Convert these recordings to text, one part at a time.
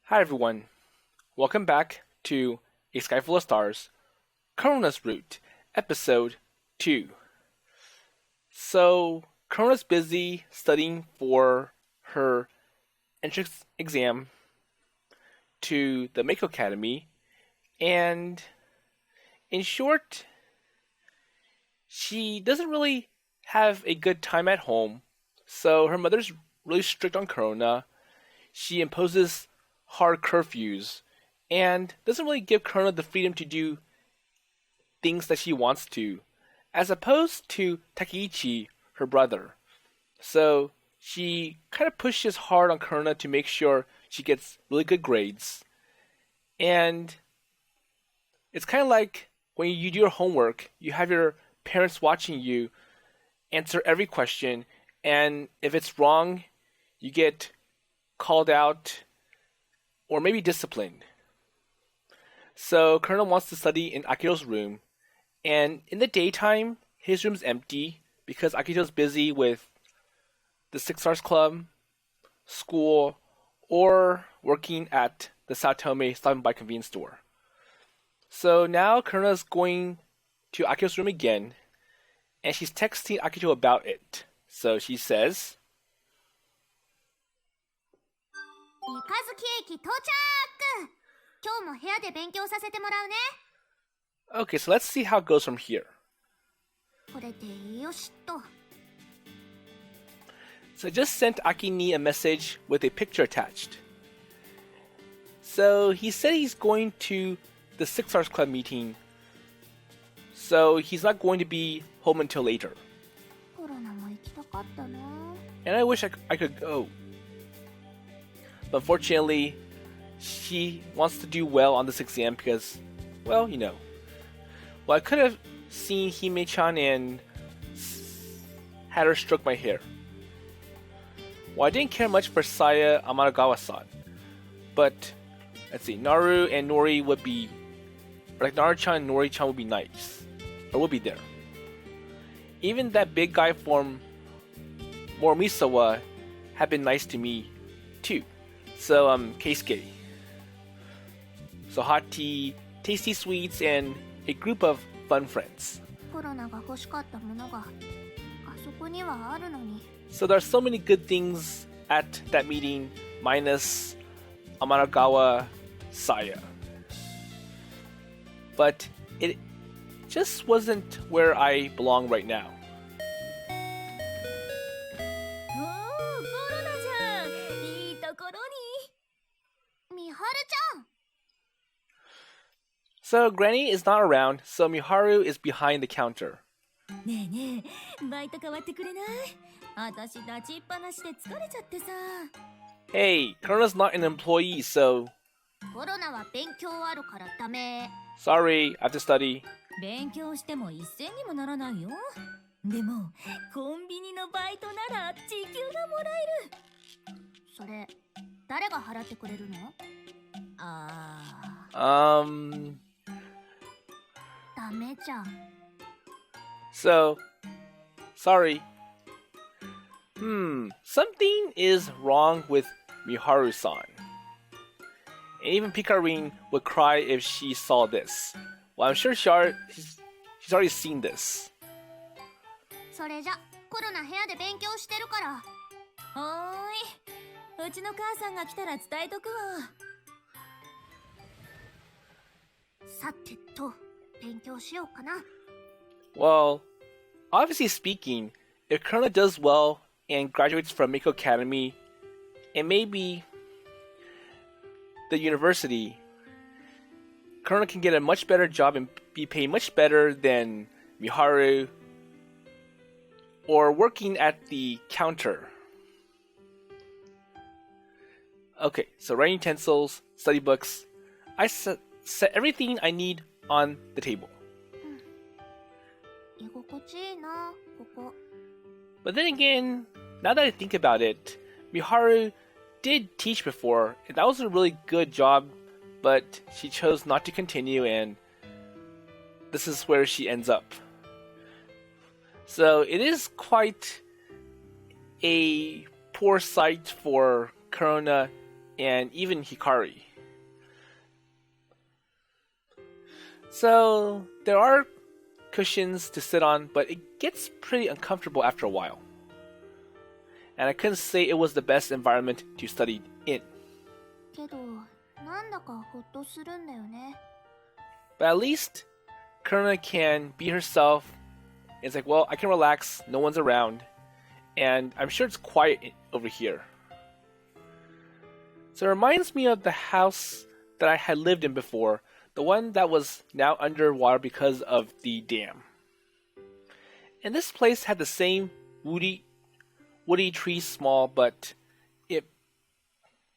Hi everyone, welcome back to A Sky Full of Stars, Korona Route, Episode 2. So, Korona's busy studying for her entrance exam to the Mako Academy, and in short, she doesn't really have a good time at home, so her mother's really strict on Korona. She imposes hard curfews and doesn't really give Korona the freedom to do things that she wants to, as opposed to Takeichi, her brother. So she kind of pushes hard on Korona to make sure she gets really good grades. And it's kind of like when you do your homework, you have your parents watching you answer every question, and if it's wrong, you get called out or maybe disciplined. So Korona wants to study in Akito's room, and in the daytime, his room's empty because Akito's busy with the Six Stars Club, school, or working at the Saotome Stop by convenience store. So now Korona's going to Akito's room again, and she's texting Akito about it. So she says, 三日月駅到着。今日も部屋で勉強させてもらうね。 Okay, so let's see how it goes from here. これでよしっと。 So I just sent Akini a message with a picture attached. So he said he's going to the Six Stars Club meeting, so he's not going to be home until later. コロナも行きたかったな。 And I wish I could go. But unfortunately, she wants to do well on this exam because, well, you know. Well, I could have seen Hime-chan and had her stroke my hair. Well, I didn't care much for Saya Amanagawa-san. But, let's see, Naru and Nori would be... Like, Naru-chan and Nori-chan would be nice. Or would be there. Even that big guy from Moromisawa had been nice to me, too. So, Keisuke. So, hot tea, tasty sweets, and a group of fun friends. コロナが欲しかったものがあそこにはあるのに。 So, there are so many good things at that meeting, minus Amanagawa Saya. But it just wasn't where I belong right now. おお、コロナちゃん、いいところに。みはるちゃん。 So, Granny is not around, so Miharu is behind the counter. ねえねえ、バイト変わってくれない？私立ちっぱなしで疲れちゃってさ。Hey, Korona's not an employee, so... コロナは勉強あるからダメ。 Sorry, I have to study. 勉強しても一銭にもならないよ。でも、コンビニのバイトなら時給がもらえる。それ、誰が払ってくれるの？あダメじゃん。 So, sorry. Something is wrong with Miharu-san. And even Pikarine would cry if she saw this. Well, I'm sure she's already seen this. それじゃ、コロナ部屋で勉強してるから。はーい。うちの母さんが来たら伝えとくわ。さてと、勉強しようかな。 Well, obviously speaking, if Korona does well and graduates from Mako Academy, and maybe the university, Korona can get a much better job and be paid much better than Miharu, or working at the counter. Okay, so writing utensils, study books. I set everything I need on the table. 居心地いいな、ここ。 But then again, now that I think about it, Miharu did teach before, and that was a really good job, but she chose not to continue, and this is where she ends up. So it is quite a poor sight for Korona and even Hikari. So there are cushions to sit on, but it gets pretty uncomfortable after a while. And I couldn't say it was the best environment to study in. けど、なんだかほっとするんだよね。But at least Korona can be herself. It's like, well, I can relax, no one's around, and I'm sure it's quiet over here. So it reminds me of the house that I had lived in before, the one that was now underwater because of the dam. And this place had the same woody tree smell, but it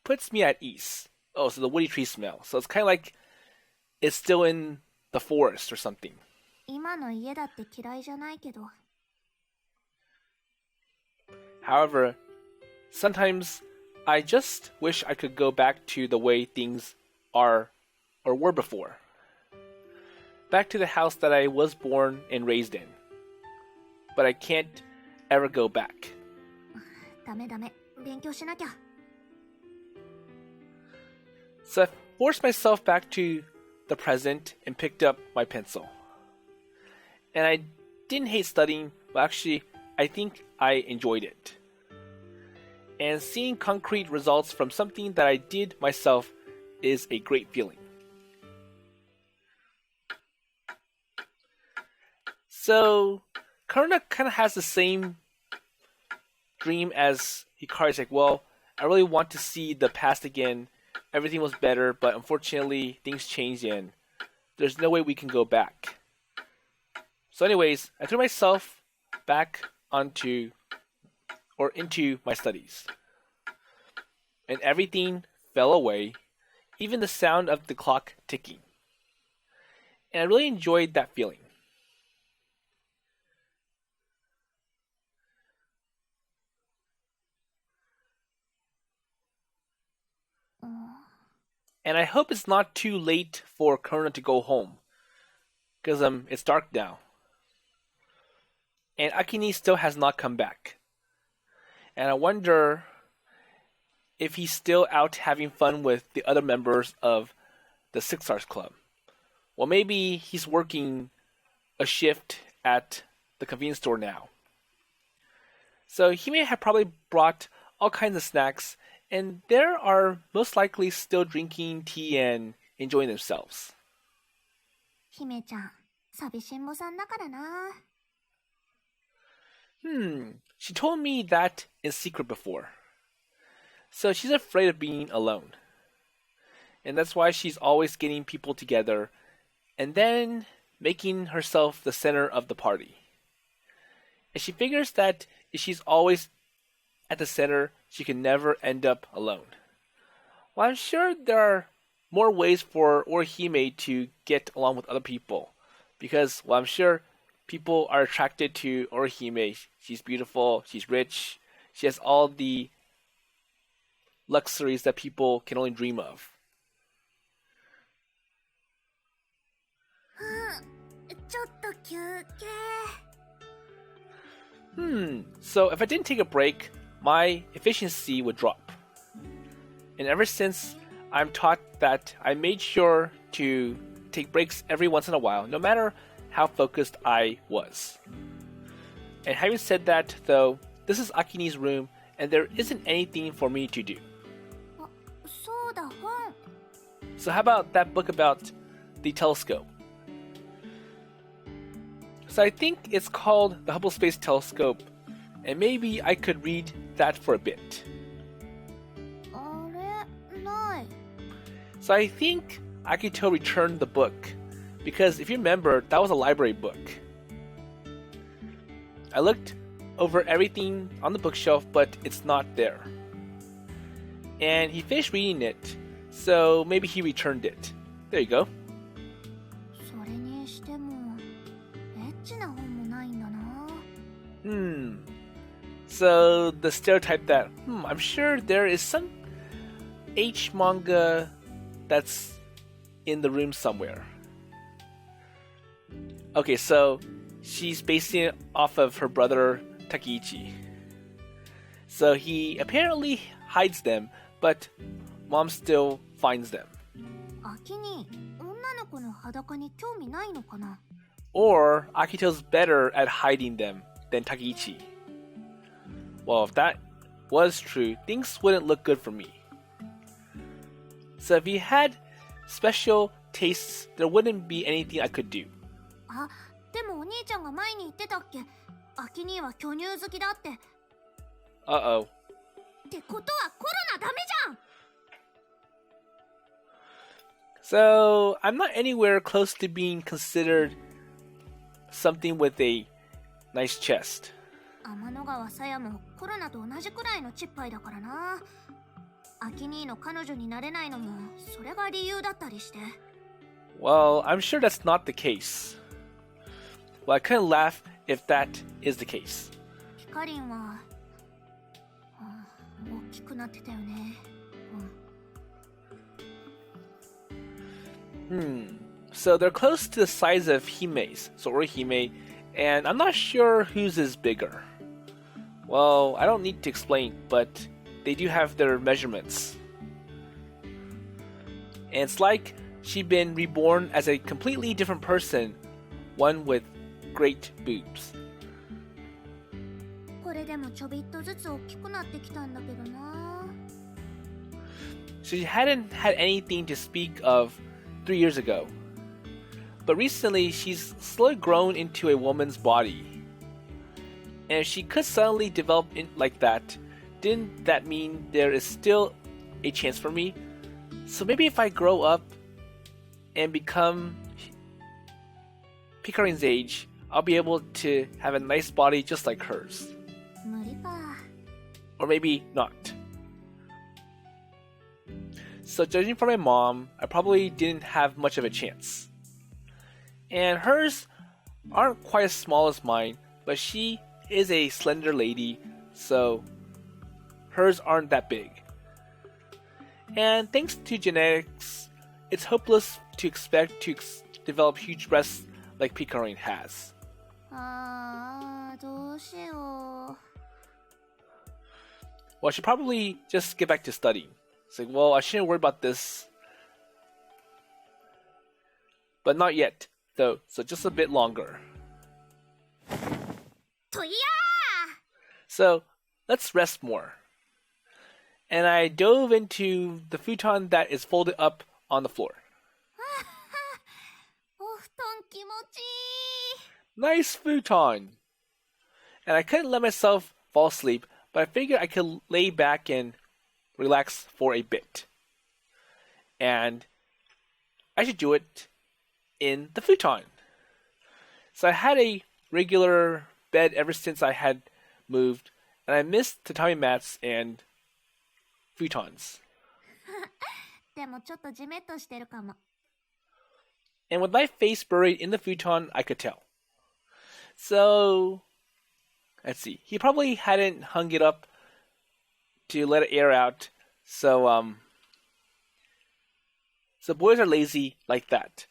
puts me at ease. Oh, so the woody tree smell. So it's kind of like it's still in the forest or something. 今の家だって嫌いじゃないけど。However, sometimes I just wish I could go back to the way things are or were before. Back to the house that I was born and raised in. But I can't ever go back. ダメダメ、勉強しなきゃ。So I forced myself back to the present and picked up my pencil. And I didn't hate studying, but actually, I think I enjoyed it. And seeing concrete results from something that I did myself is a great feeling. So, Korona kind of has the same dream as Hikari's like, well, I really want to see the past again. Everything was better, but unfortunately, things changed and there's no way we can go back. So anyways, I threw myself back into my studies. And everything fell away, even the sound of the clock ticking. And I really enjoyed that feeling. And I hope it's not too late for Korona to go home. Because it's dark now. And Akini still has not come back. And I wonder if he's still out having fun with the other members of the Six Stars Club. Well, maybe he's working a shift at the convenience store now. So he may have probably brought all kinds of snacks, and they are most likely still drinking tea and enjoying themselves. 姫ちゃん、寂しんぼさんだからな。She told me that in secret before. So she's afraid of being alone. And that's why she's always getting people together and then making herself the center of the party. And she figures that if she's always at the center, she can never end up alone. Well, I'm sure there are more ways for Orihime to get along with other people. Because, well, I'm sure people are attracted to Orihime. She's beautiful, she's rich, she has all the luxuries that people can only dream of. ちょっと休憩。So if I didn't take a break, my efficiency would drop. And ever since, I'm taught that I made sure to take breaks every once in a while, no matter how focused I was. And having said that, though, this is Akini's room, and there isn't anything for me to do. そうだ、本。 So how about that book about the telescope? So I think it's called the Hubble Space Telescope, and maybe I could read that for a bit. あれ、ない。 So I think Akito returned the book, because if you remember, that was a library book. I looked over everything on the bookshelf, but it's not there. And he finished reading it, so maybe he returned it. There you go. それにしても、エッチな本もないんだな。So the stereotype that, I'm sure there is some H manga that's in the room somewhere. Okay, so she's basing it off of her brother Takeichi. So he apparently hides them, but mom still finds them. 秋に女の子の裸に興味ないのかな。 Or Akito's better at hiding them than Takeichi. Well, if that was true, things wouldn't look good for me. So if he had special tastes, there wouldn't be anything I could do. あ、でもお兄ちゃんが前に言ってたっけ、秋には巨乳好きだって。 Uh-oh. ってことはコロナダメじゃん。 So, I'm not anywhere close to being considered something with a nice chest. 天の川さやもコロナと同じくらいのチッパイだからな。秋兄の彼女になれないのもそれが理由だったりして。 Well, I'm sure that's not the case. Well, I couldn't laugh if that is the case. ヒカリンは、大きくなってたよね。So they're close to the size of Hime's, so Orihime, and I'm not sure whose is bigger. Well, I don't need to explain, but they do have their measurements. And it's like she'd been reborn as a completely different person, one with great boobs. これでもちょびっとずつ大きくなってきたんだけどな。 She hadn't had anything to speak of 3 years ago. But recently, she's slowly grown into a woman's body. And if she could suddenly develop like that, didn't that mean there is still a chance for me? So maybe if I grow up and become Hikarin's age, I'll be able to have a nice body just like hers. 無理か。 Or maybe not. So judging from my mom, I probably didn't have much of a chance. And hers aren't quite as small as mine, but she is a slender lady, so hers aren't that big. And thanks to genetics, it's hopeless to expect to develop huge breasts like Hikarin has. ああ、どうしよう。 Well, I should probably just get back to studying. It's like, well, I shouldn't worry about this. But not yet, though, so just a bit longer. といや So, let's rest more. And I dove into the futon that is folded up on the floor. ー、お布団気持ちいい。 Nice futon! And I couldn't let myself fall asleep, but I figured I could lay back and relax for a bit. And I should do it in the futon. So I had a regular bed ever since I had moved, and I missed tatami mats and futons. でもちょっとジメッとしてるかも。 And with my face buried in the futon, I could tell. So, let's see. He probably hadn't hung it up to let it air out. So boys are lazy like that.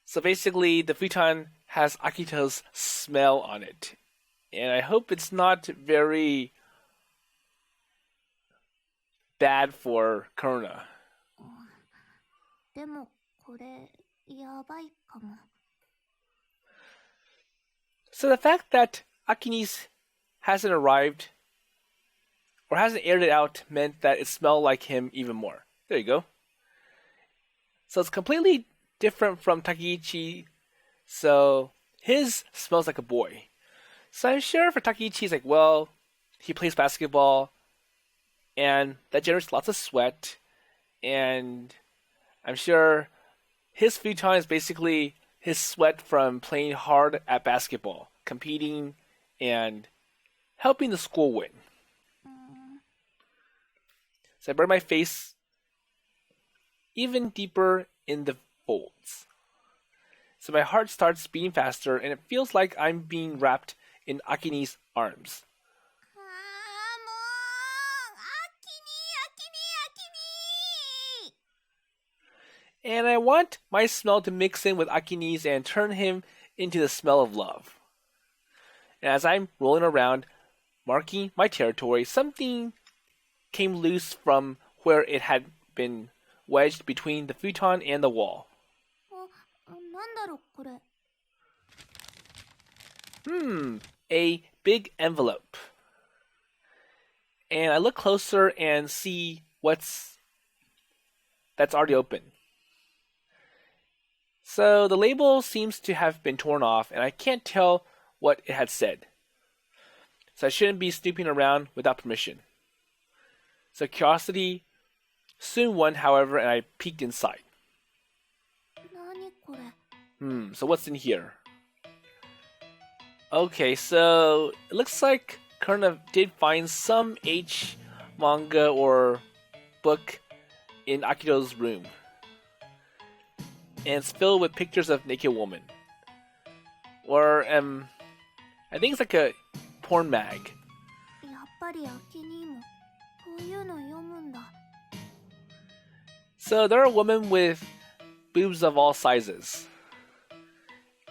So basically, the futon has Akito's smell on it. And I hope it's not very bad for Korona. でもこれやばいかも。 So the fact that Akini's hasn't arrived or hasn't aired it out meant that it smelled like him even more. There you go. So it's completely different from Takeichi. So his smells like a boy. So I'm sure for Takeichi, it's like, well, he plays basketball and that generates lots of sweat. And I'm sure his futon is basically his sweat from playing hard at basketball, competing, and helping the school win. So I burn my face even deeper in the folds. So my heart starts beating faster, and it feels like I'm being wrapped in Akini's arms. ああ、もう、秋に。 And I want my smell to mix in with Akini's and turn him into the smell of love. And as I'm rolling around, marking my territory, something came loose from where it had been wedged between the futon and the wall. なんだろこれ。A big envelope. And I look closer and see that's already open. So the label seems to have been torn off, and I can't tell what it had said. So I shouldn't be snooping around without permission. So curiosity soon won, however, and I peeked inside. 何これ。So what's in here? Okay, so it looks like Korona did find some H manga or book in Akito's room. And it's filled with pictures of naked women. Or, I think it's like a porn mag. やっぱり秋にもこういうの読むんだ。So there are women with boobs of all sizes.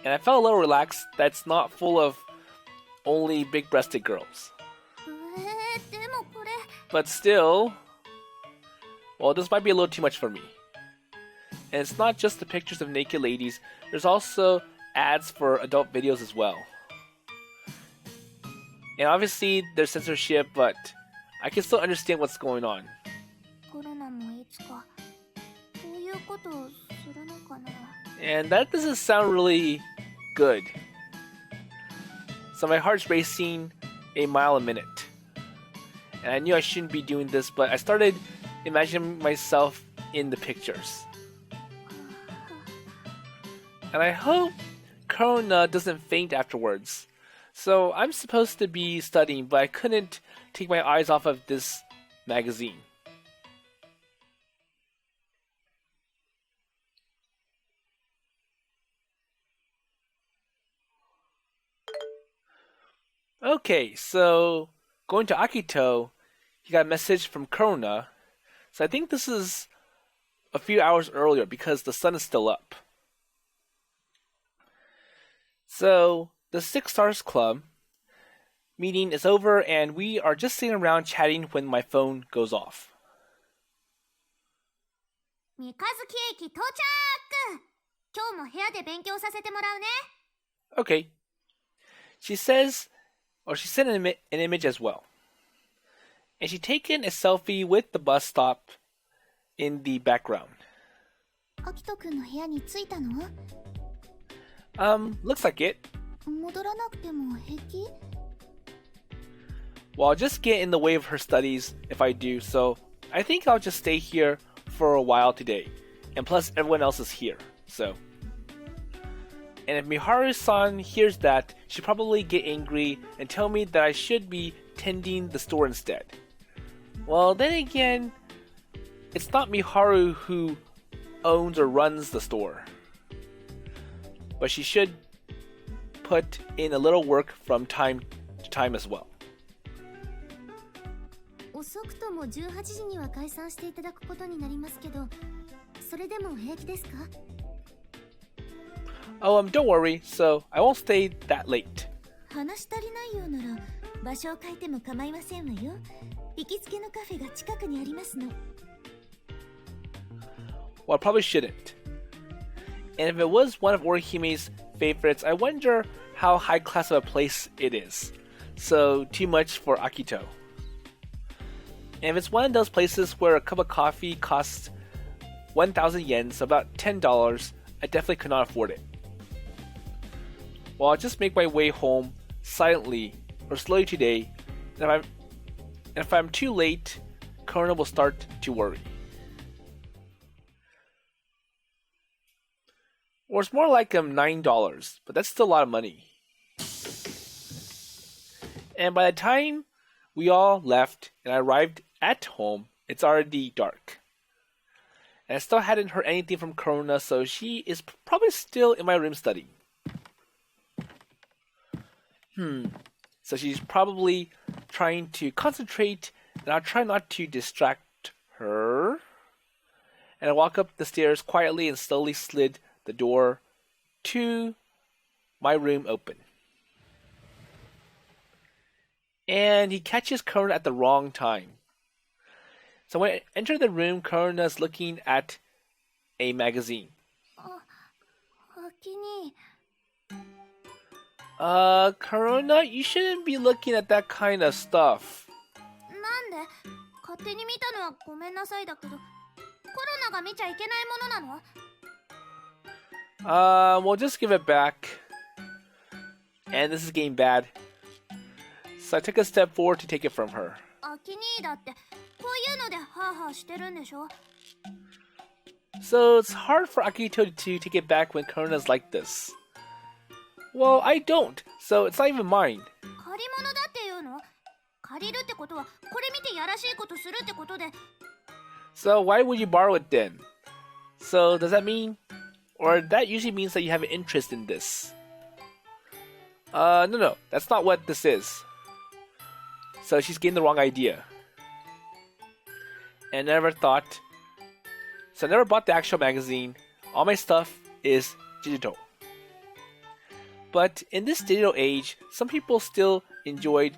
And I felt a little relaxed that's not full of only big-breasted girls. でもこれ。 But still, well, this might be a little too much for me. And it's not just the pictures of naked ladies, there's also ads for adult videos as well. And obviously, there's censorship, but I can still understand what's going on. コロナもいつかこういうことをするのかな。 And that doesn't sound really good. So my heart's racing a mile a minute. And I knew I shouldn't be doing this, but I started imagining myself in the pictures. And I hope Korona doesn't faint afterwards. So I'm supposed to be studying, but I couldn't take my eyes off of this magazine. Okay, so going to Akito, he got a message from Korona. So I think this is a few hours earlier because the sun is still up. So the Six Stars Club meeting is over and we are just sitting around chatting when my phone goes off. 三日月駅到着。今日も部屋で勉強させてもらうね。 Okay. She says, or she sent an image as well. And she's taken a selfie with the bus stop in the background. 秋人くんの部屋に着いたの？ Looks like it. 戻らなくても平気？ Well, I'll just get in the way of her studies if I do, so I think I'll just stay here for a while today. And plus, everyone else is here, so. And if Miharu-san hears that, she'll probably get angry and tell me that I should be tending the store instead. Well, then again, it's not Miharu who owns or runs the store. But she should put in a little work from time to time as well. 遅くとも18時には解散していただくことになりますけど、それでも平気ですか？ Oh, don't worry, so I won't stay that late. 話足りないようなら場所を変えても構いませんわよ。行きつけのカフェが近くにありますの。 Well, I probably shouldn't. And if it was one of Orihime's favorites, I wonder how high class of a place it is. So, too much for Akito. And if it's one of those places where a cup of coffee costs 1,000 yen, so about $10, I definitely could not afford it. Well, I'll just make my way home silently or slowly today, and if I'm too late, Korona will start to worry. Or it's more like $9, but that's still a lot of money. And by the time we all left and I arrived at home, it's already dark. And I still hadn't heard anything from Korona, so she is probably still in my room studying. So she's probably trying to concentrate, and I'll try not to distract her. And I walk up the stairs quietly and slowly slid the door to my room open. And he catches Korona at the wrong time. So when I enter the room, Korona's looking at a magazine. 秋に Korona, you shouldn't be looking at that kind of stuff. なんで勝手に見たのはごめんなさいだけど、コロナが見ちゃいけないものなの？ We'll just give it back. And this is getting bad. So I took a step forward to take it from her. 秋にだってこういうのでハーハーしてるんでしょ？ So it's hard for Akito to take it back when Korona's like this. Well, I don't, so it's not even mine. 借り物だっていうの？借りるってことはこれ見てやらしいことするってことで。 So why would you borrow it then? So does that mean, or that usually means that you have an interest in this? No, that's not what this is. So she's getting the wrong idea. And I never thought. So I never bought the actual magazine. All my stuff is digital. But in this digital age, some people still enjoyed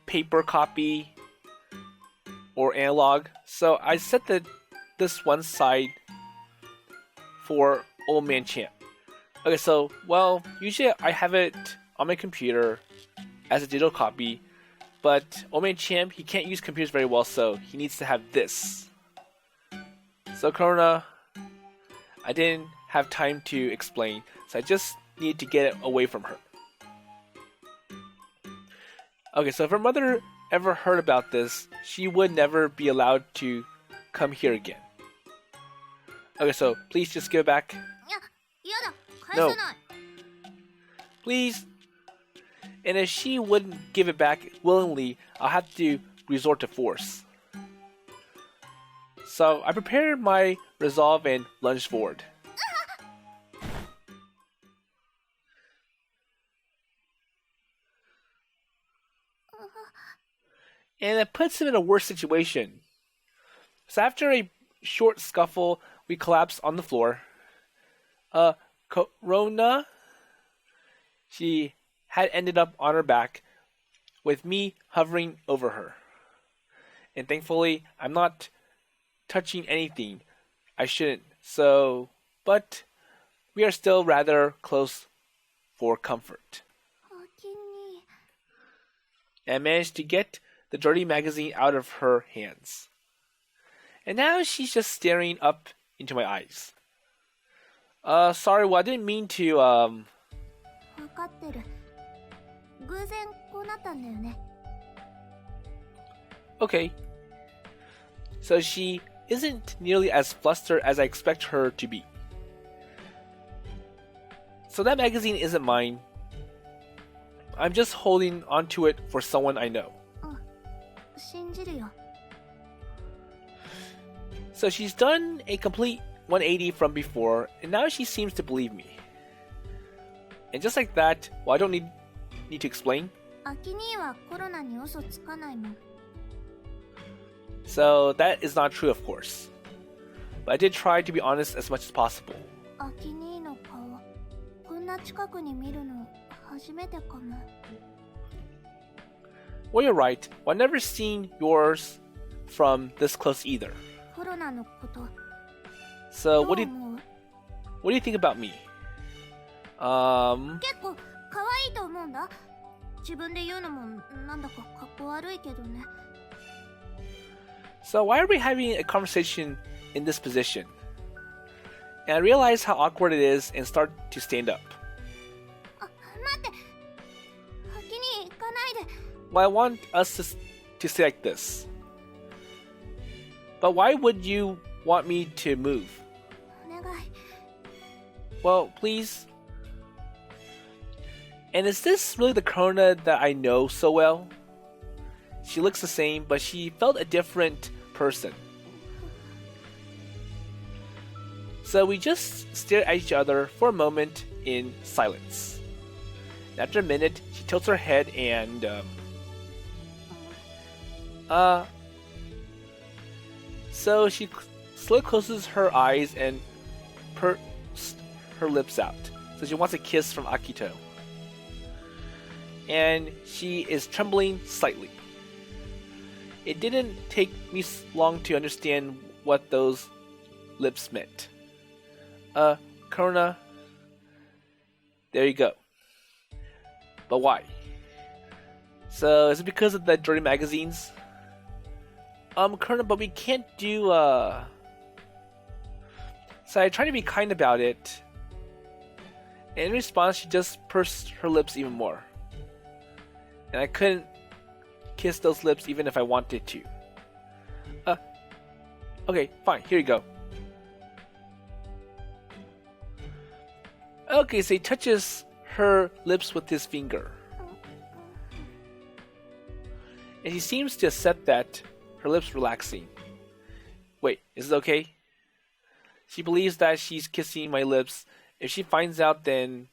paper copy or analog. So I set this one side for Old Man Champ. Okay, so usually I have it on my computer as a digital copy, but Old Man Champ, he can't use computers very well, so he needs to have this. So Korona, I didn't have time to explain, so I just needed to get it away from her. Okay, so if her mother ever heard about this, she would never be allowed to come here again. Okay, so please just give it back. やだ、返さない。 Please. And if she wouldn't give it back willingly, I'll have to resort to force. So I prepared my resolve and lunged forward. And it puts him in a worse situation. So after a short scuffle, we collapsed on the floor. Korona, she had ended up on her back, with me hovering over her. And thankfully, I'm not touching anything I shouldn't, but we are still rather close for comfort. 秋に And I managed to get the dirty magazine out of her hands. And now she's just staring up into my eyes. Sorry, I didn't mean to, 分かってる。偶然こうなったんだよね。 Okay. So she isn't nearly as flustered as I expect her to be. So that magazine isn't mine. I'm just holding onto it for someone I know. 信じるよ。 So she's done a complete 180 from before, and now she seems to believe me. And just like that, I don't need to explain. 秋にはコロナに嘘つかないもん。 So that is not true, of course. But I did try to be honest as much as possible. 秋にの顔、こんな近くに見るの初めてかも。 Well, you're right. I've never seen yours from this close either. コロナのこと。 So どう what 思う？ do you think about me? 結構可愛いと思うんだ。自分で言うのもなんだかかっこ悪いけどね。 So why are we having a conversation in this position? And I realize how awkward it is and start to stand up. あ、待って。秋に行かないで。 Well, I want us to stay like this. But why would you want me to move? お願い。 Well, please. And is this really the Korona that I know so well? She looks the same, but she felt a different person. So we just stared at each other for a moment in silence. After a minute, she tilts her head and so she slowly closes her eyes and pursed her lips out. So she wants a kiss from Akito. And she is trembling slightly. it didn't take me long to understand what those lips meant. Korona, there you go. But why? So, is it because of the dirty magazines? Korona, but we can't do, So I tried to be kind about it. And in response, she just pursed her lips even more. And I couldn't kiss those lips even if I wanted to. Okay, fine, here you go. Okay, so he touches her lips with his finger. And he seems to accept that, her lips relaxing. Wait, is it okay? She believes that she's kissing my lips. If she finds out, then...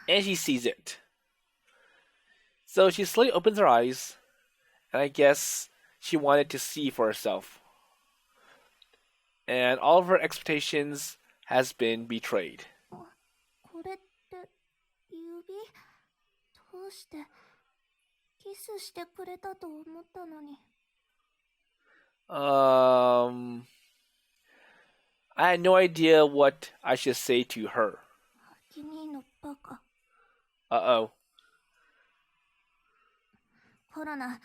And she sees it. So she slowly opens her eyes, and I guess she wanted to see for herself. And all of her expectations has been betrayed. これって指どうしてキスしてくれたと思ったのに。I had no idea what I should say to her. 君のバカ。Uh-oh. コロナ、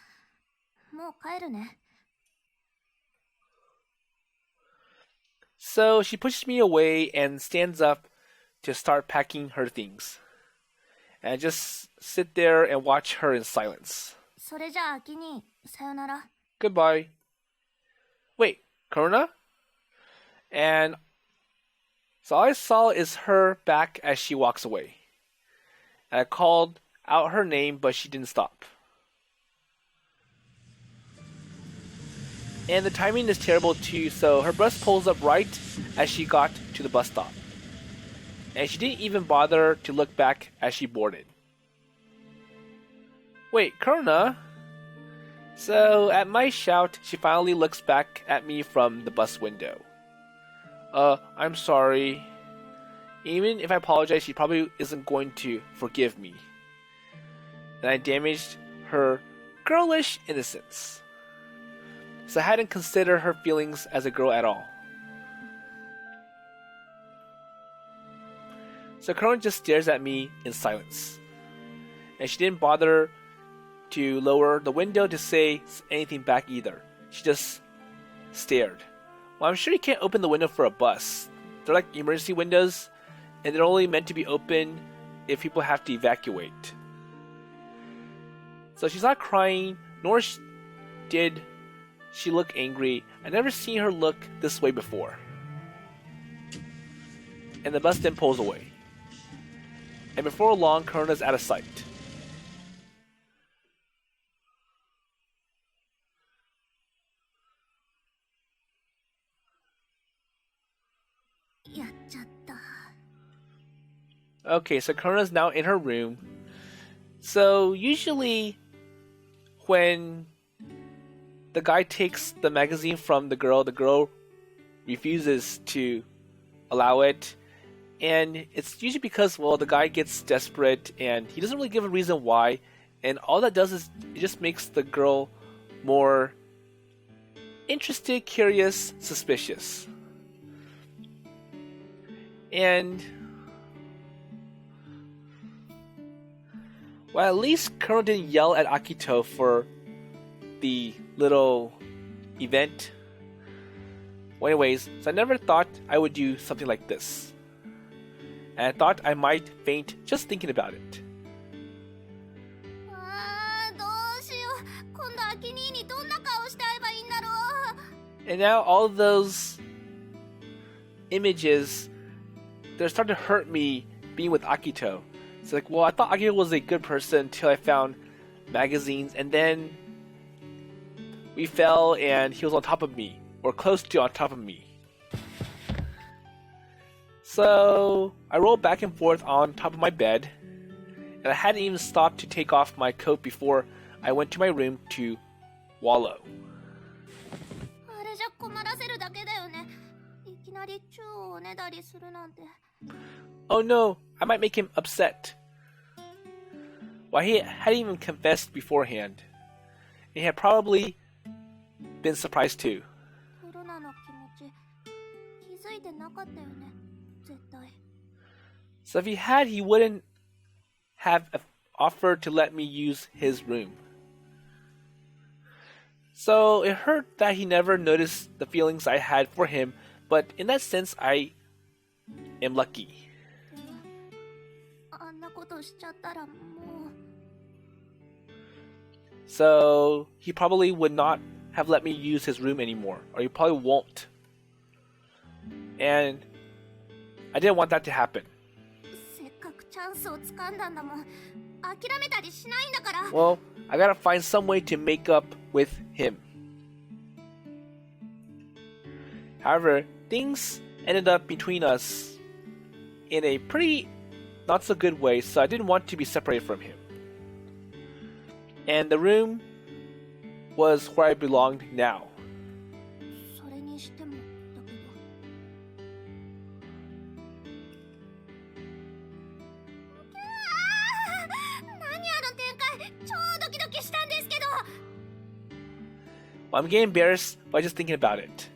もう帰るね。So she pushes me away and stands up to start packing her things. And I just sit there and watch her in silence. それじゃあ、キニー、さよなら。Goodbye. Wait, Korona? And so all I saw is her back as she walks away. And I called out her name, but she didn't stop. And the timing is terrible too, so her bus pulls up right as she got to the bus stop. And she didn't even bother to look back as she boarded. Wait, Korona? So at my shout, she finally looks back at me from the bus window. I'm sorry. Even if I apologize, she probably isn't going to forgive me. And I damaged her girlish innocence. So I hadn't considered her feelings as a girl at all. So Korona just stares at me in silence. And she didn't bother to lower the window to say anything back either. She just stared. Well, I'm sure you can't open the window for a bus. They're like emergency windows, and they're only meant to be open if people have to evacuate. So she's not crying, nor did she look angry. I've never seen her look this way before. And the bus then pulls away. And before long, Korona's out of sight. Okay, so Korona's now in her room. So usually when the guy takes the magazine from the girl refuses to allow it. And it's usually because, well, the guy gets desperate and he doesn't really give a reason why. And all that does is it just makes the girl more interested, curious, suspicious. And well, at least Korona didn't yell at Akito for the little event. Well, anyways, so I never thought I would do something like this. And I thought I might faint just thinking about it. And now all those images, they're starting to hurt me being with Akito. It's like, well, I thought Akito was a good person until I found magazines, and then we fell and he was on top of me, or close to on top of me. So I rolled back and forth on top of my bed, and I hadn't even stopped to take off my coat before I went to my room to wallow. Oh no, I might make him upset. why he hadn't even confessed beforehand. And he had probably been surprised too. コロナの気持ち気づいてなかったよね、絶対。 So if he had, he wouldn't have offered to let me use his room. So it hurt that he never noticed the feelings I had for him, but in that sense, I am lucky. でもあんなことしちゃったらもう So he probably would not have let me use his room anymore, or he probably won't. And I didn't want that to happen. せっかくチャンスをつかんだんだもん。諦めたりしないんだから。 Well, I gotta find some way to make up with him. However, things ended up between us in a pretty not so good way, so I didn't want to be separated from him. And the room was where I belonged now. それにしてもだけど。何あの展開、超ドキドキしたんですけど。 Well, I'm getting embarrassed by just thinking about it.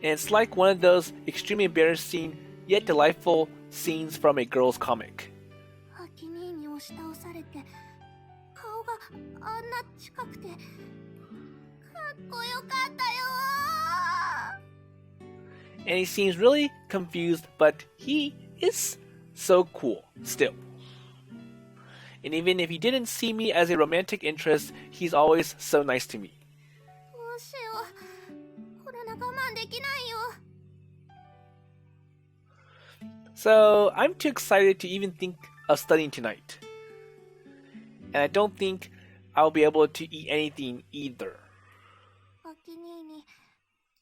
And it's like one of those extremely embarrassing yet delightful scenes from a girl's comic. アキ兄に押し倒されて、顔があんな近くて、かっこよかったよ。 And he seems really confused, but he is so cool still. And even if he didn't see me as a romantic interest, he's always so nice to me. どうしよう。コロナ我慢できないよ。 So I'm too excited to even think of studying tonight. And I don't think I'll be able to eat anything either. アキ兄に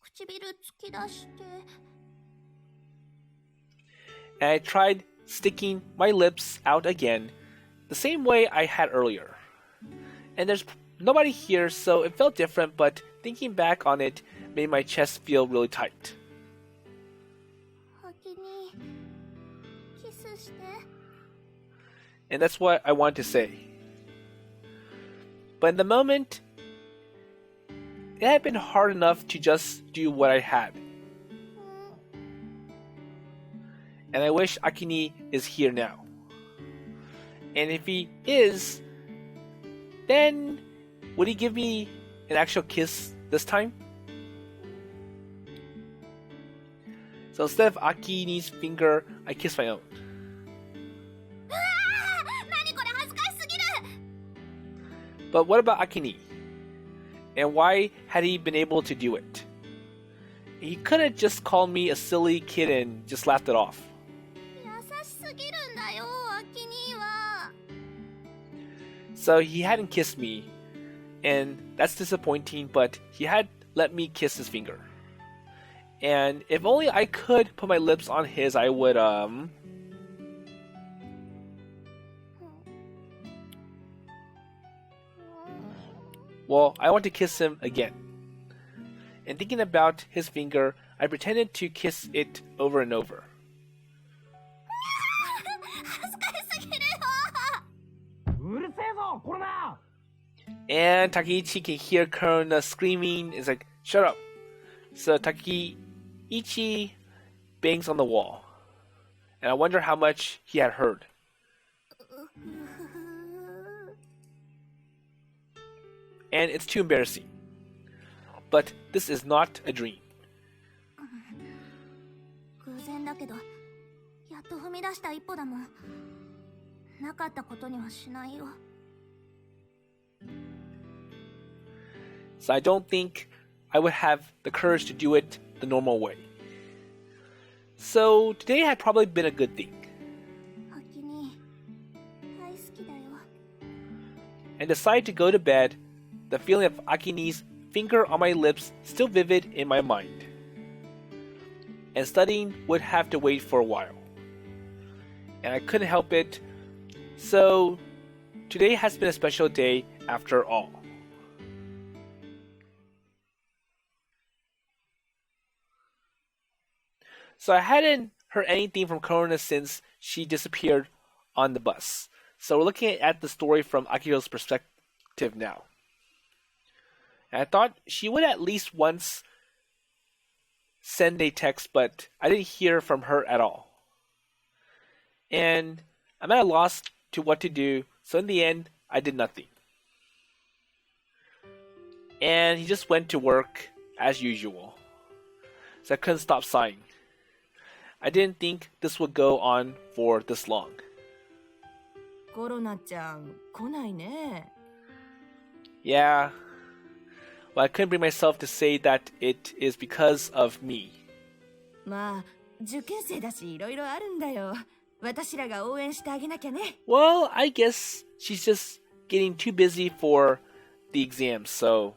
唇突き出して。 And I tried sticking my lips out again, the same way I had earlier. And there's nobody here, so it felt different, but thinking back on it made my chest feel really tight. アキ兄、キスして。 And that's what I wanted to say. But in the moment, it had been hard enough to just do what I had. And I wish Akini is here now. And if he is, then would he give me an actual kiss this time? So instead of Akini's finger, I kiss my own. 何これ恥ずかしすぎる。 But what about Akini? And why had he been able to do it? He could have just called me a silly kid and just laughed it off. 優しすぎるんだよ、アキ兄は。 So he hadn't kissed me, and that's disappointing, but he had let me kiss his finger. And if only I could put my lips on his, I would, Well, I want to kiss him again. And thinking about his finger, I pretended to kiss it over and over. 恥ずかしすぎるよ。 うるせえぞ、コロナ! And Takeichi can hear Korona screaming. It's like, shut up. So Takeichi bangs on the wall. And I wonder how much he had heard. And it's too embarrassing. But this is not a dream. 偶然だけど、やっと踏み出した一歩だもん。なかったことにはしないよ。 So I don't think I would have the courage to do it the normal way. So today had probably been a good thing. アキ兄、大好きだよ。 And decide to go to bed, the feeling of Akini's finger on my lips still vivid in my mind. And studying would have to wait for a while. And I couldn't help it, so today has been a special day after all. So I hadn't heard anything from Korona since she disappeared on the bus. So we're looking at the story from Akito's perspective now. And I thought she would at least once send a text, but I didn't hear from her at all. And I'm at a loss to what to do, so in the end, I did nothing. And he just went to work as usual. So I couldn't stop sighing. I didn't think this would go on for this long. コロナちゃん来ないね。 Yeah. Well, I couldn't bring myself to say that it is because of me. まあ受験生だしいろいろあるんだよ。私らが応援してあげなきゃね。 Well, I guess she's just getting too busy for the exams, so...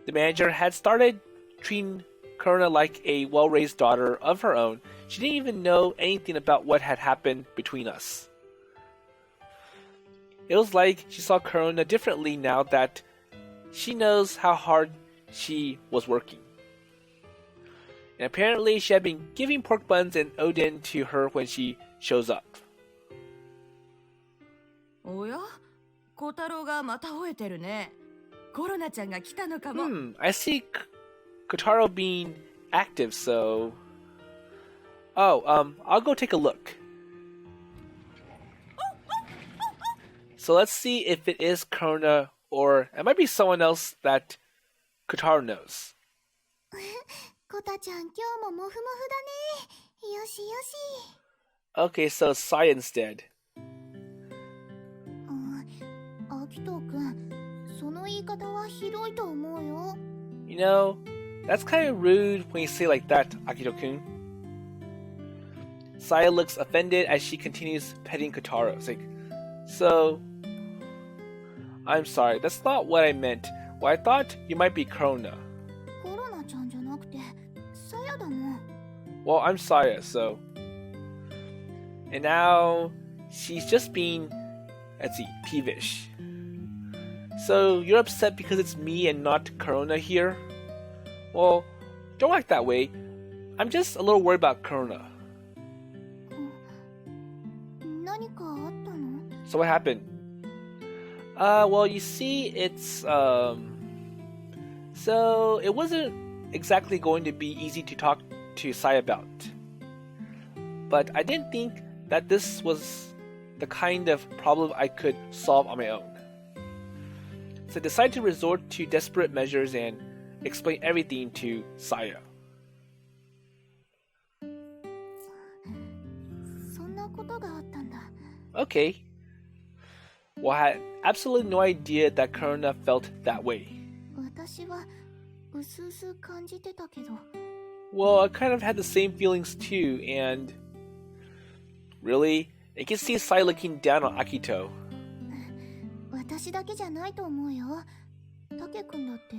The manager had started treating Korona like a well-raised daughter of her own. She didn't even know anything about what had happened between us. It was like she saw Korona differently now that she knows how hard she was working. And apparently she had been giving pork buns and Odin to her when she shows up. おや、小太郎がまた吠えてるね。コロナちゃんが来たのかも。I see Kotaro being active, so... Oh, I'll go take a look. So let's see if it is Korona or it might be someone else that Kotaro knows. コタちゃん今日もモフモフだね。よしよし。Okay, so Sai instead. アキトくん、その言い方はひどいと思うよ。You know, that's kind of rude when you say like that, Akito-kun. Saya looks offended as she continues petting Kotaro. It's like, so... I'm sorry, that's not what I meant. Well, I thought you might be Korona. コロナちゃんじゃなくて、サヤだもん。Well, I'm Saya, so... And now, she's just being, let's see, peevish. So, you're upset because it's me and not Korona here? Well, don't act that way. I'm just a little worried about Korona. 何かあったの？ So what happened? Well, you see, it's, So, it wasn't exactly going to be easy to talk to Sai about. But I didn't think that this was the kind of problem I could solve on my own. So I decided to resort to desperate measures and explain everything to Saya. そんなことがあったんだ。 Okay. Well, I had absolutely no idea that Korona felt that way. 私はうすうす感じてたけど。 Well, I kind of had the same feelings too, and... Really? I can see Sai looking down on Akito. 私だけじゃないと思うよ。タケ君だって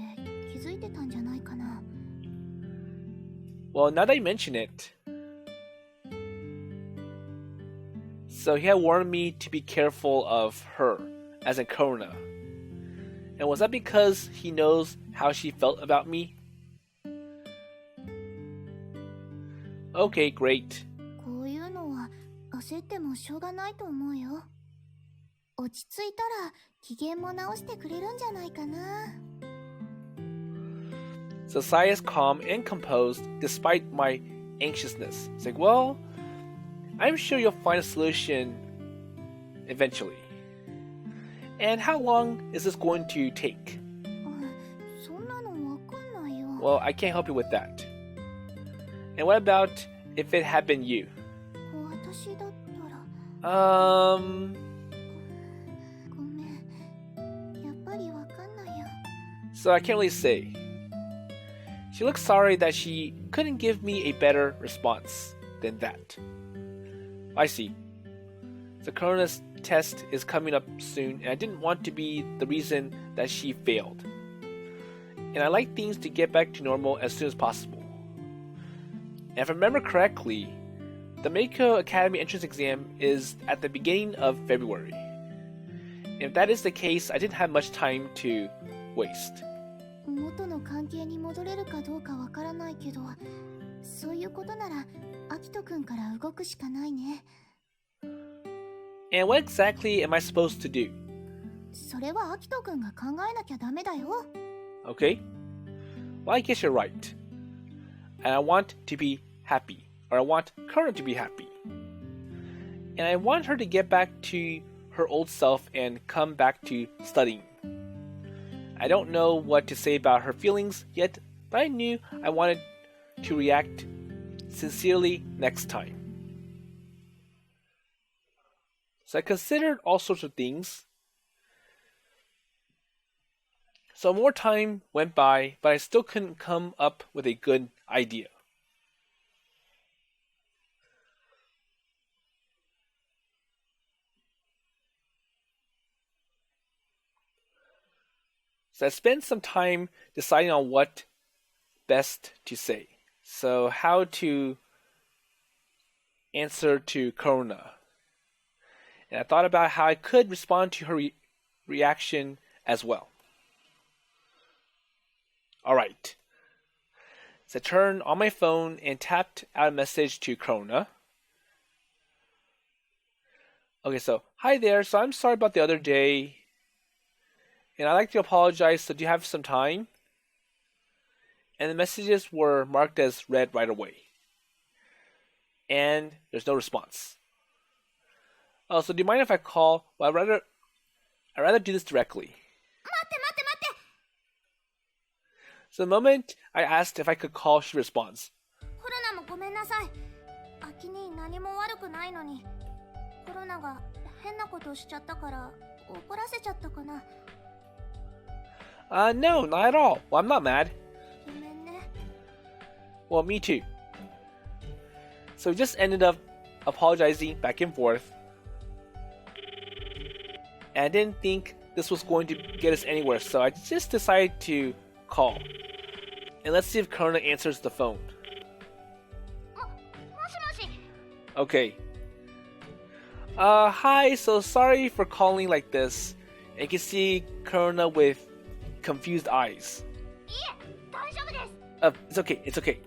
気づいてたんじゃないかな。 Well, now that you mention it... So he had warned me to be careful of her, as in Korona. And was that because he knows how she felt about me? Okay, great. こういうのは焦ってもしょうがないと思うよ。落ち着いたら機嫌も直してくれるんじゃないかな。 So Sai is calm and composed despite my anxiousness. It's like, well, I'm sure you'll find a solution eventually. And how long is this going to take? そんなのわかんないよ。 Well, I can't help you with that. And what about if it had been you? 私だったら。ごめん。やっぱりわかんないよ。 So I can't really say. She looks sorry that she couldn't give me a better response than that. I see. The Korona's test is coming up soon, and I didn't want to be the reason that she failed. And I like things to get back to normal as soon as possible. And if I remember correctly, the Meiko Academy entrance exam is at the beginning of February. And if that is the case, I didn't have much time to waste. 元の関係に戻れるかどうかわからないけど、そういうことならアキトくんから動くしかないね。And what exactly am I supposed to do? それはアキト君が考えなきゃダメだよ。 Okay? Well, I guess you're right. And I want to be happy. Or I want Korona to be happy. And I want her to get back to her old self and come back to studying. I don't know what to say about her feelings yet, but I knew I wanted to react sincerely next time. So I considered all sorts of things. So more time went by, but I still couldn't come up with a good idea. So I spent some time deciding on what best to say. So how to answer to Korona. And I thought about how I could respond to her reaction as well. Alright. So I turned on my phone and tapped out a message to Korona. Okay, so, hi there, so I'm sorry about the other day. And I'd like to apologize, so do you have some time? And the messages were marked as read right away. And there's no response. Oh, so do you mind if I call? Well, I'd rather do this directly. 待って待って待って。 So the moment I asked if I could call, she responds. コロナもごめんなさい。アキに何も悪くないのに。コロナが変なことしちゃったから怒らせちゃったかな。 No, not at all. Well, I'm not mad. ごめんね。 Well, me too. So we just ended up apologizing back and forth. And I didn't think this was going to get us anywhere, so I just decided to call. And let's see if Korona answers the phone. もしもし。 Okay. Hi, so sorry for calling like this. And you can see Korona with confused eyes. いえ、大丈夫です。 It's okay, it's okay.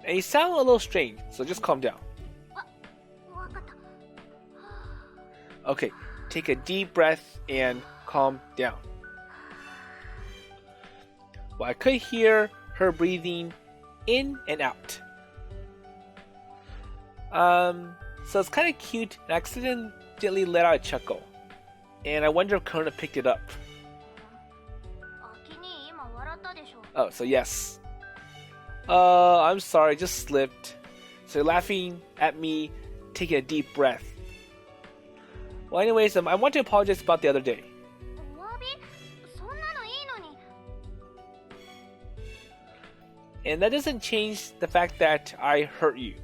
And you sound a little strange, so just calm down. わかった。 Okay, take a deep breath and calm down. Well, I could hear her breathing in and out. So it's kind of cute, and I accidentally let out a chuckle. And I wonder if Korona picked it up. アキに今笑ったでしょ。 Oh, so yes. I'm sorry, I just slipped. So you're laughing at me taking a deep breath. Well, anyways, I want to apologize about the other day. お詫び？そんなのいいのに。 And that doesn't change the fact that I hurt you.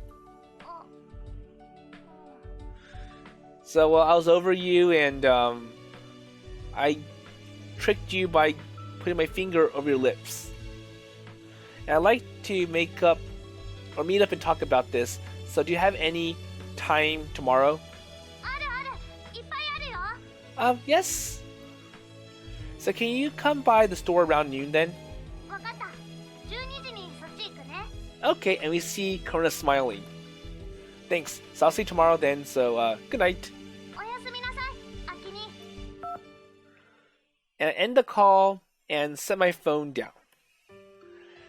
So I was over you and I tricked you by putting my finger over your lips. And I'd like to meet up and talk about this. So do you have any time tomorrow? あるある。いっぱいあるよ。 Yes. So can you come by the store around noon then? わかった。12時にそっち行くね。 Okay, and we see Korona smiling. Thanks. So I'll see you tomorrow then. So good night. おやすみなさい、アキに。 And I end the call and set my phone down.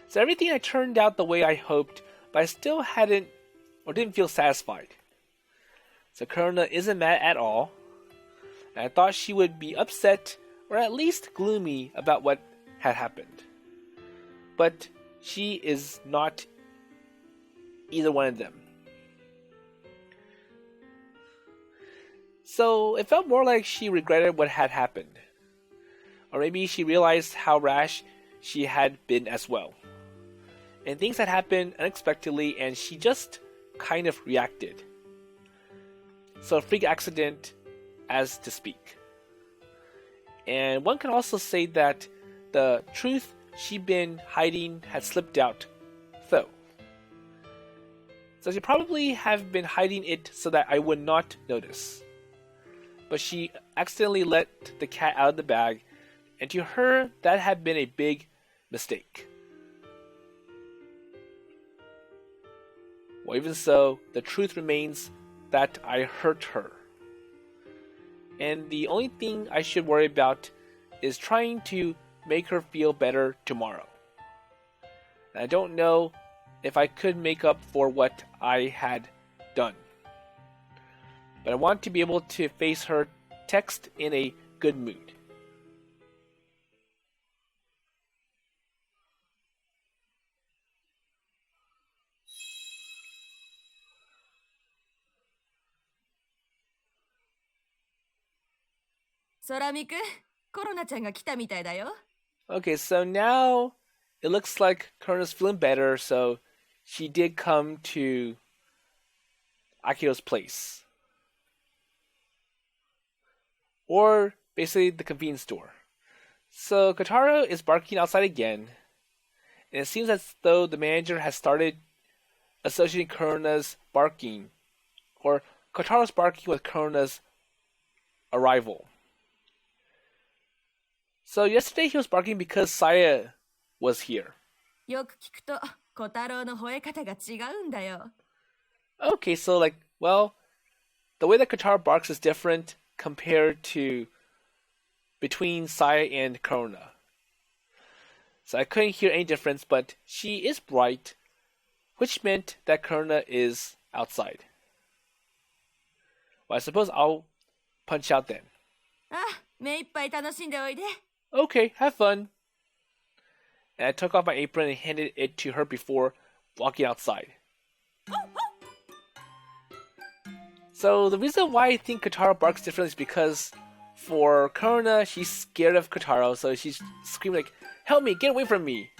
So everything had turned out the way I hoped, but I still didn't feel satisfied. So Korona isn't mad at all, and I thought she would be upset or at least gloomy about what had happened. But she is not either one of them. So it felt more like she regretted what had happened. Or maybe she realized how rash she had been as well. And things had happened unexpectedly and she just kind of reacted. So a freak accident, as to speak. And one can also say that the truth she'd been hiding had slipped out, though. So she probably have been hiding it so that I would not notice. But she accidentally let the cat out of the bag, and to her, that had been a big mistake. Well, even so, the truth remains that I hurt her. and the only thing I should worry about is trying to make her feel better tomorrow. And I don't know if I could make up for what I had done. But I want to be able to face her text in a good mood. Soramiku, Korona-chan が来たみたいだよ。 Okay, so now it looks like Korona's feeling better, so she did come to Akito's place. Or basically the convenience store. So Kotaro is barking outside again, and it seems as though the manager has started associating Korona's barking, or Kotaro's barking with Korona's arrival. So yesterday he was barking because Saya was here. よく聞くと、小太郎の吠え方が違うんだよ。 Okay, so well, the way that Kotaro barks is different compared to between Saya and Korona. So I couldn't hear any difference, but she is bright, which meant that Korona is outside. Well, I suppose I'll punch out then. あ、目いっぱい楽しんでおいで。 Okay, have fun. And I took off my apron and handed it to her before walking outside. So the reason why I think Kotaro barks differently is because for Korona, she's scared of Kotaro, so she's screaming like, "Help me, get away from me!"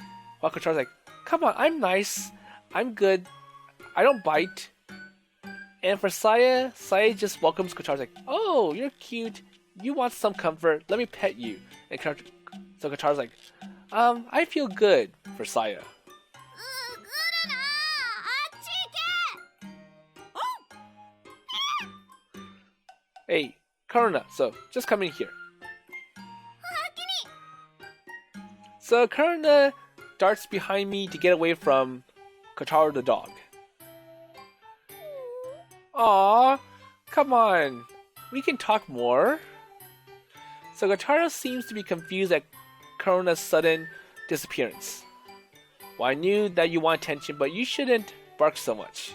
While Kotaro's like, "Come on, I'm nice, I'm good, I don't bite." And for Saya just welcomes Kotaro's like, "Oh, you're cute, you want some comfort, let me pet you." And so Kotaro's like, I feel good for Saya. 来るなあっち行け Hey, Korona, so just come in here. So Korona darts behind me to get away from Kotaro the dog. Aww, come on, we can talk more. So Kotaro seems to be confused at Korona's sudden disappearance. Well, I knew that you want attention, but you shouldn't bark so much.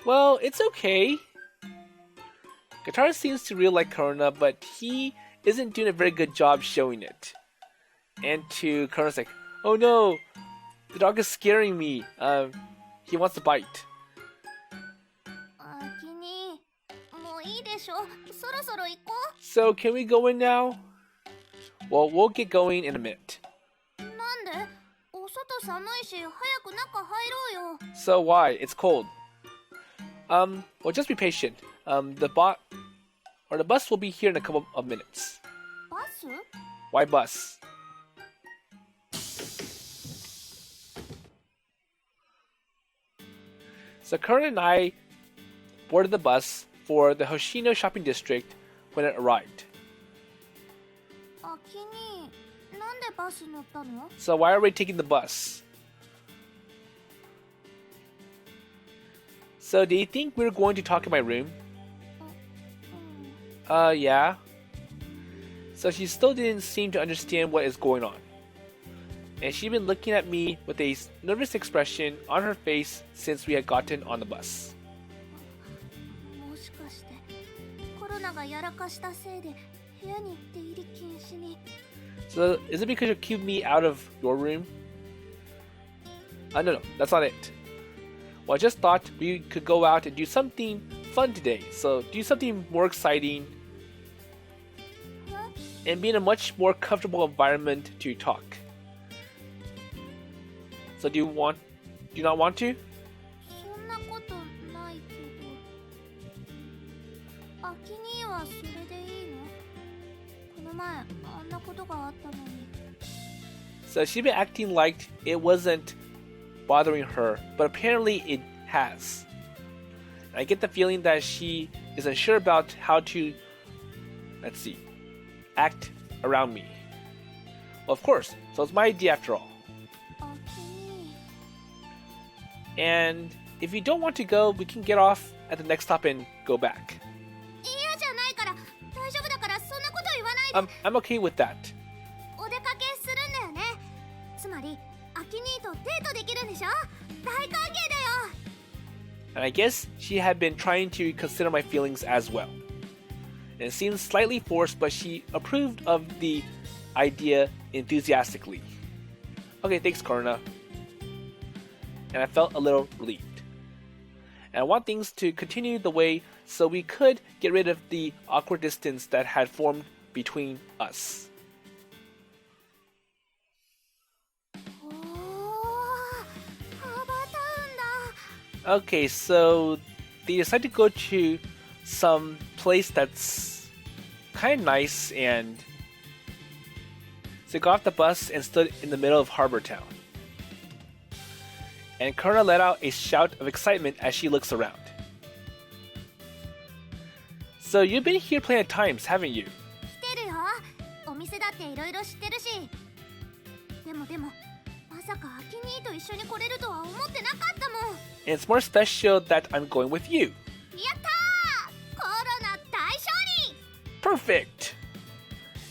Well, it's okay. Kotaro seems to really like Korona, but he isn't doing a very good job showing it. And to Korona's like, "Oh no, the dog is scaring me. He wants to bite." あきにもういいでしょそろそろ行こ So can we go in now? Well, we'll get going in a minute. うなんでお外寒いし早く中入ろうよ So why? It's cold. Well, just be patient. The bus will be here in a couple of minutes. バス Why bus? So Karen and I boarded the bus for the Hoshino shopping district when it arrived. あきになんでバス乗ったの So why are we taking the bus? So do you think we're going to talk in my room? うん Yeah. So she still didn't seem to understand what is going on. And she'd been looking at me with a nervous expression on her face since we had gotten on the bus. もしかしてコロナがやらかしたせいで部屋に出入り禁止に So is it because you cubed me out of your room? No, that's not it. Well, I just thought we could go out and do something fun today. So do something more exciting and be in a much more comfortable environment to talk. So do you not want to? そんなことないけどあきにはそれでいいのこの前あんなことがあったのに So she'd been acting like it wasn't bothering her, but apparently it has. I get the feeling that she is unsure about how to, act around me. Well, of course, so it's my idea after all. あきに And if you don't want to go, we can get off at the next stop and go back. 嫌じゃないから I'm okay with that. お出かけするんだよね。つまりアキ兄とデートできるんでしょ。大歓迎だよ。 And I guess she had been trying to consider my feelings as well. And it seemed slightly forced, but she approved of the idea enthusiastically. Okay, thanks, Korona. And I felt a little relieved. And I want things to continue the way so we could get rid of the awkward distance that had formed between us. おー、ハーバータウンだ。 Okay, so they decided to go to some place that's kind of nice, and so they got off the bus and stood in the middle of Harbor Town. And Korona let out a shout of excitement as she looks around. So you've been here plenty of times, haven't you? 来てるよ。お店だっていろいろ知ってるし。でもまさかアキ兄と一緒に来れるとは思ってなかったもん。 And it's more special that I'm going with you. やったー！コロナ大勝利！ Perfect!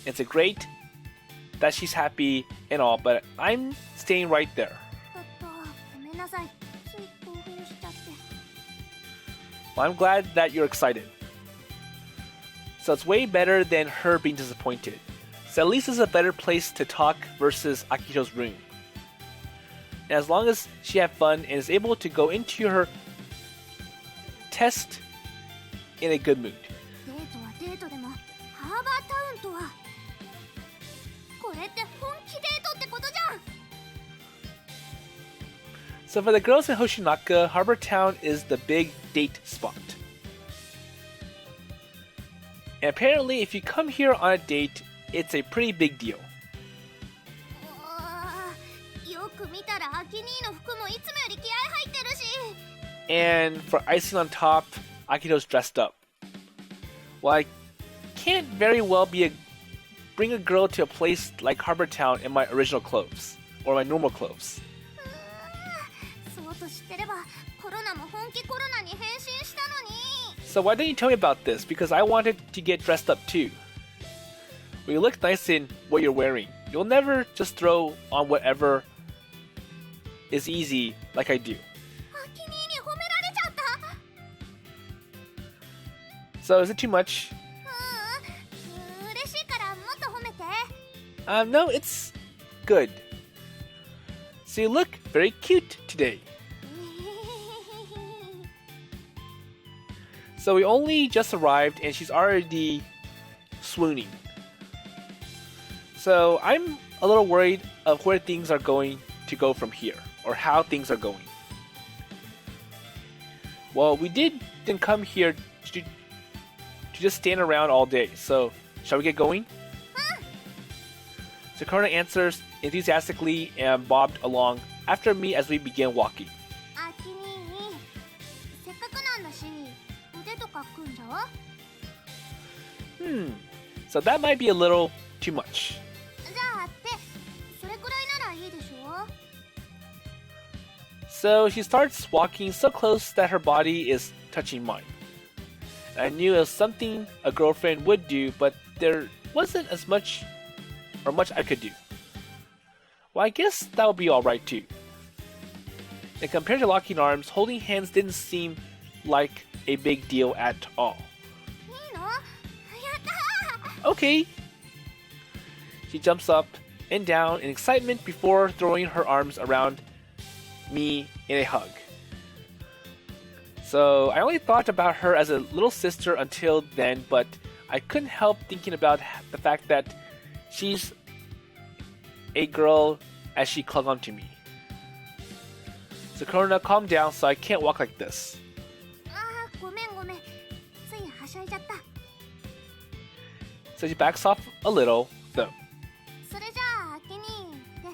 It's a great that she's happy and all, but I'm staying right there. ごめんなさい。つい興奮しちゃって。 Well, I'm glad that you're excited. So it's way better than her being disappointed. So at least it's a better place to talk versus Akito's room. And as long as she had fun and is able to go into her test in a good mood. デートはデートでもハーバータウンとは。これって本気デートってことじゃん。 So for the girls in Hoshinaka, Harbor Town is the big date spot. And apparently if you come here on a date, it's a pretty big deal. よく見たらアキ兄の服もいつもより気合入ってるし。 And for icing on top, Akito's dressed up. Well, I can't very well bring a girl to a place like Harbor Town in my original clothes, or my normal clothes. そうと知ってればコロナも本気コロナに変身したのに。 So why didn't you tell me about this? Because I wanted to get dressed up too. Well, you look nice in what you're wearing. You'll never just throw on whatever is easy like I do. アキ兄に褒められちゃった。 So is it too much? 嬉しいからもっと褒めて。 No, it's good. So you look very cute today. So we only just arrived and she's already swooning. So I'm a little worried of where things are going to go from here, or how things are going. Well, we didn't come here to just stand around all day, so shall we get going? So Korona answers enthusiastically and bobbed along after me as we began walking. アキ兄、せっかくなんだし腕とか組んじゃう？ So that might be a little too much. じゃあってそれくらいならいいでしょ。 So she starts walking so close that her body is touching mine. I knew it was something a girlfriend would do, but there wasn't as much I could do. Well, I guess that would be alright too. And compared to locking arms, holding hands didn't seem like a big deal at all. いいの？やったー！ Okay. She jumps up and down in excitement before throwing her arms around me in a hug. So I only thought about her as a little sister until then, but I couldn't help thinking about the fact that she's a girl as she clung onto me. So Korona, calm down so I can't walk like this. ごめんごめん。ついはしゃいじゃった。 So she backs off a little, though. それじゃあアキ兄で。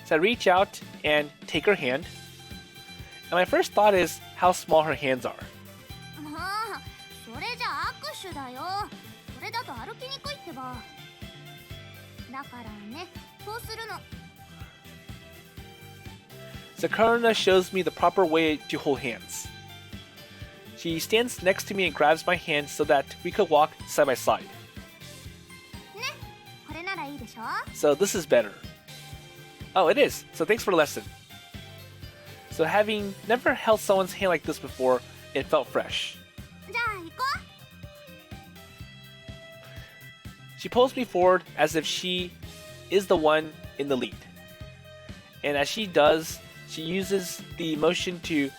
So I reach out and take her hand. And my first thought is how small her hands are. もうそれじゃ握手だよ。それだと歩きにくいってば。だからね、こうするの。 So Korona shows me the proper way to hold hands. She stands next to me and grabs my hand so that we could walk side by side. ね、これならいいでしょ? So this is better. Oh, it is. So thanks for the lesson. So having never held someone's hand like this before, it felt fresh. じゃあ行こ She pulls me forward as if she is the one in the lead. And as she does, she uses the motion to,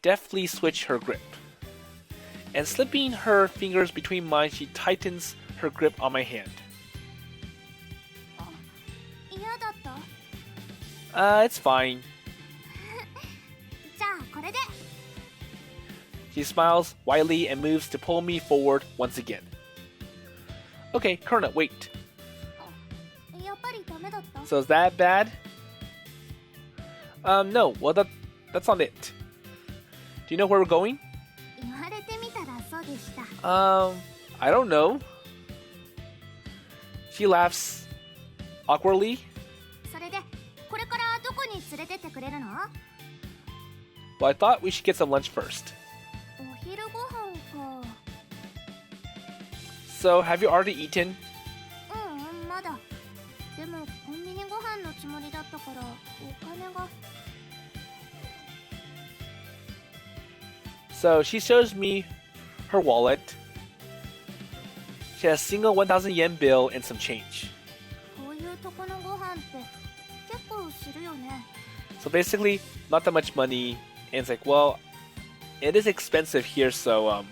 deftly switch her grip. And slipping her fingers between mine, she tightens her grip on my hand. う。嫌だった? It's fine. じゃあこれで。 She smiles widely and moves to pull me forward once again. Okay, Korona, wait. やっぱりダメだった? So is that bad? No. Well, that's not it. Do you know where we're going? 言われてみたらそうでした。I don't know. She laughs awkwardly. それで、これからどこに連れてってくれるの? Well, I thought we should get some lunch first. お昼ご飯か。So, have you already eaten? まだ。でも、コンビニご飯のつもりだったから、お金が。So, she shows me her wallet. She has a single 1,000 yen bill and some change. こういうとこのご飯って結構するよね。 So basically, not that much money. And it's like, well, it is expensive here, so,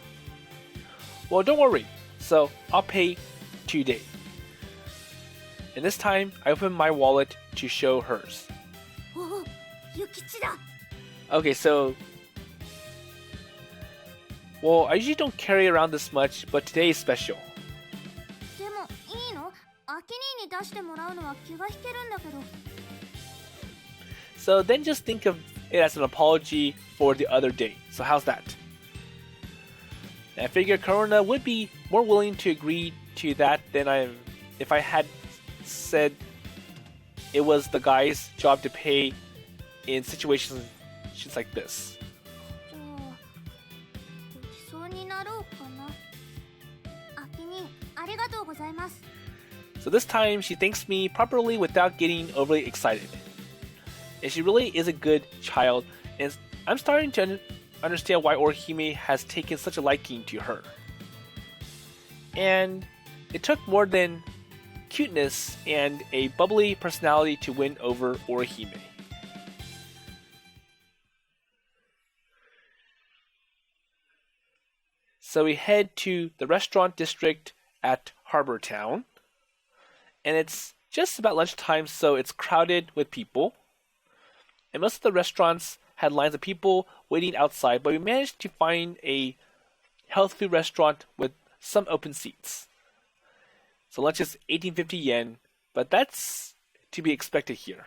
well, don't worry. So, I'll pay today. And this time, I open my wallet to show hers. おお、諭吉だ。 Okay, so, well, I usually don't carry around this much, but today is special. でも、いいの？アキ兄に出してもらうのは気が引けるんだけど。 So then just think of it as an apology for the other day. So how's that? And I figure Korona would be more willing to agree to that than if I had said it was the guy's job to pay in situations like this. じゃあ、ごちそうになろうかな。アキ兄、ありがとうございます。 So this time she thanks me properly without getting overly excited. And she really is a good child, and I'm starting to understand why Orihime has taken such a liking to her. And it took more than cuteness and a bubbly personality to win over Orihime. So we head to the restaurant district at Harbor Town, and it's just about lunchtime, so it's crowded with people. And most of the restaurants had lines of people waiting outside, but we managed to find a health food restaurant with some open seats. So lunch is 1850 yen, but that's to be expected here.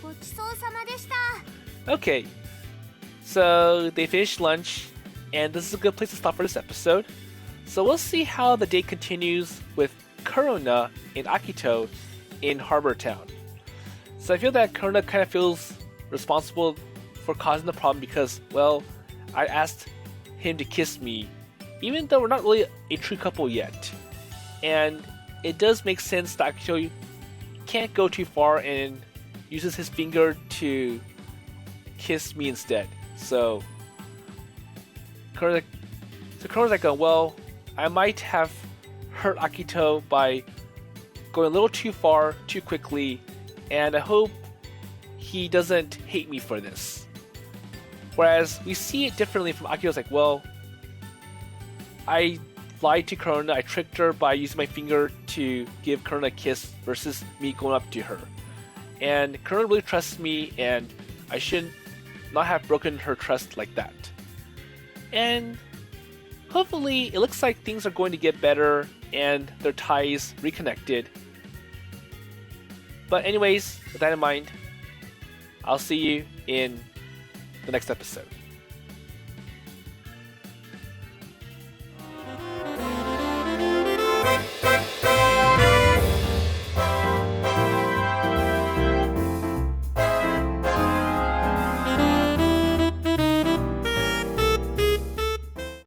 ごちそうさまでした。 Okay, so they finished lunch, and this is a good place to stop for this episode. So we'll see how the day continues with Korona and Akito in Harbor Town. So I feel that Korona kind of feels responsible for causing the problem because, well, I asked him to kiss me, even though we're not really a true couple yet. And it does make sense that Akito can't go too far and uses his finger to kiss me instead. So Korona's like, well, I might have hurt Akito by going a little too far, too quickly, and I hope he doesn't hate me for this. Whereas we see it differently from Akito's like, well, I lied to Korona, I tricked her by using my finger to give Korona a kiss versus me going up to her. And Korona really trusts me, and I should not have broken her trust like that. And hopefully, it looks like things are going to get better and their ties reconnected. But anyways, with that in mind, I'll see you in the next episode.